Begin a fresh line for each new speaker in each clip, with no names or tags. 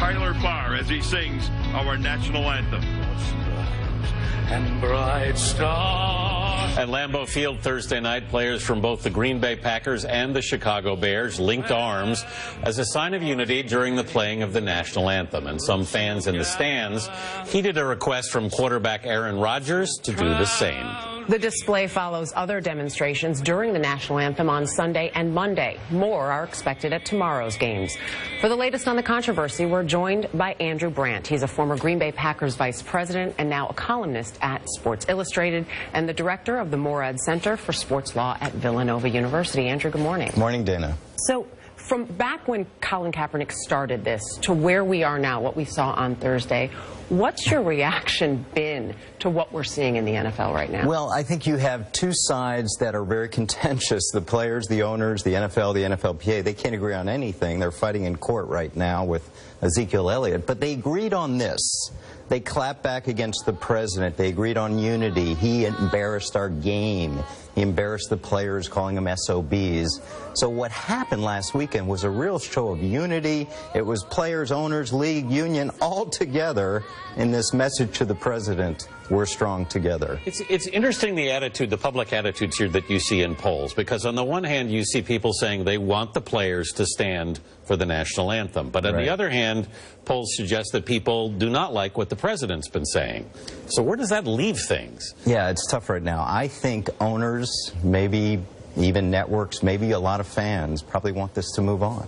Tyler Farr as he sings our national anthem.
And bright stars.
At Lambeau Field Thursday night, players from both the Green Bay Packers and the Chicago Bears linked arms as a sign of unity during the playing of the national anthem. And some fans in the stands heeded a request from quarterback Aaron Rodgers to do the same.
The display follows other demonstrations during the national anthem on Sunday and Monday. More are expected at tomorrow's games. For the latest on the controversy, we're joined by Andrew Brandt. He's a former Green Bay Packers vice president and now a columnist at Sports Illustrated and the director of the Moorad Center for Sports Law at Villanova University. Andrew, good morning.
Morning, Dana.
So, from back when Colin Kaepernick started this to where we are now, what we saw on Thursday, what's your reaction been to what we're seeing in the NFL right now?
Well, I think you have two sides that are very contentious. The players, the owners, the NFL, the NFLPA, they can't agree on anything. They're fighting in court right now with Ezekiel Elliott. But they agreed on this. They clapped back against the president. They agreed on unity. He embarrassed our game. He embarrassed the players, calling them SOBs. So what happened last weekend was a real show of unity. It was players, owners, league, union, all together in this message to the president, we're strong together.
It's interesting the attitude, the public attitudes here that you see in polls, because on the one hand you see people saying they want the players to stand for the national anthem, but on the other hand, polls suggest that people do not like what the president's been saying. So where does that leave things?
Yeah, it's tough right now. I think owners, maybe even networks, maybe a lot of fans probably want this to move on.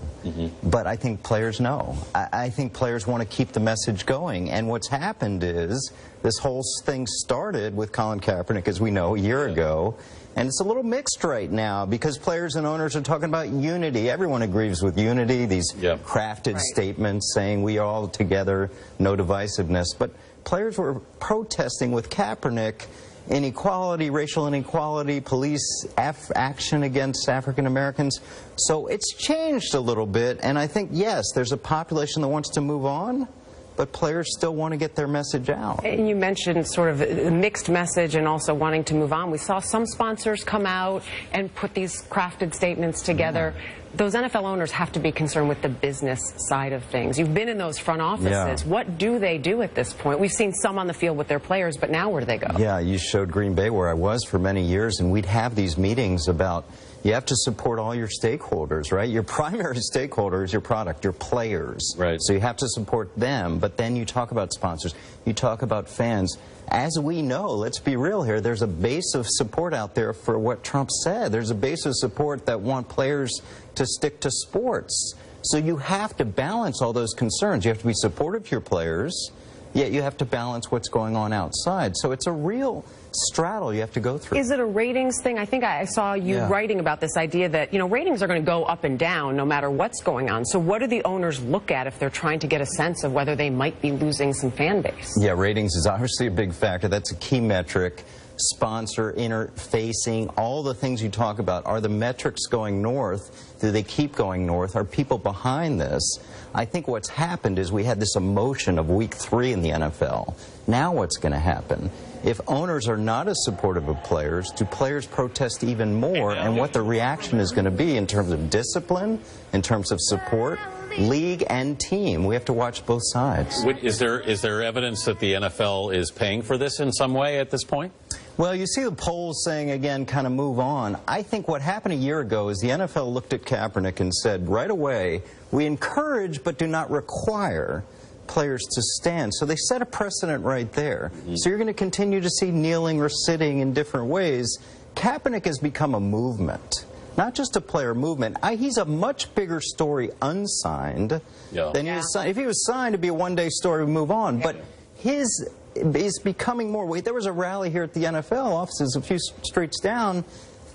But I think players know. I think players want to keep the message going. And what's happened is this whole thing started with Colin Kaepernick, as we know, a year ago. And it's a little mixed right now because players and owners are talking about unity. Everyone agrees with unity, these crafted statements saying we are all together, no divisiveness. But players were protesting with Kaepernick inequality, racial inequality, police action against African Americans. So it's changed a little bit, and I think, yes, there's a population that wants to move on, but players still want to get their message out.
And you mentioned sort of a mixed message and also wanting to move on. We saw some sponsors come out and put these crafted statements together. Those NFL owners have to be concerned with the business side of things. You've been in those front offices. What do they do at this point? We've seen some on the field with their players, but now where do they go?
Yeah, you showed Green Bay where I was for many years, and we'd have these meetings about you have to support all your stakeholders, right? Your primary stakeholder is your product, your players. Right. So you have to support them, but then you talk about sponsors, you talk about fans. As we know, let's be real here, there's a base of support out there for what Trump said. There's a base of support that want players to stick to sports. So you have to balance all those concerns. You have to be supportive of your players, yet you have to balance what's going on outside. So it's a real straddle you have to go through.
Is it a ratings thing? I think I saw you writing about this idea that, you know, ratings are going to go up and down no matter what's going on. So what do the owners look at if they're trying to get a sense of whether they might be losing some fan base? Yeah,
ratings is obviously a big factor. That's a key metric. Sponsor, interfacing, all the things you talk about. Are the metrics going north? Do they keep going north? Are people behind this? I think what's happened is we had this emotion of week 3 in the NFL. Now what's going to happen? If owners are not as supportive of players, do players protest even more? And what the reaction is going to be in terms of discipline, in terms of support, league and team. We have to watch both sides.
Is there evidence that the NFL is paying for this in some way at this point?
Well, you see the polls saying, again, kind of move on. I think what happened a year ago is the NFL looked at Kaepernick and said, right away, we encourage but do not require players to stand. So they set a precedent right there. So you're going to continue to see kneeling or sitting in different ways. Kaepernick has become a movement, not just a player movement. He's a much bigger story unsigned than he is signed. If he was signed, it'd be a one-day story, we move on. But his is becoming more. There was a rally here at the NFL offices a few streets down,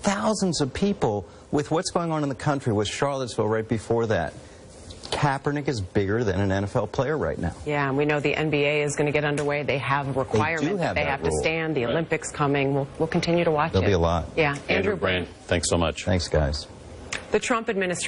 thousands of people with what's going on in the country, with Charlottesville right before that. Kaepernick is bigger than an NFL player right now.
Yeah, and we know the NBA is going to get underway. They have a requirement that they have to stand. The Olympics coming. We'll continue to watch it.
There'll be a lot.
Yeah.
Andrew Brandt, thanks so much.
Thanks, guys.
The Trump administration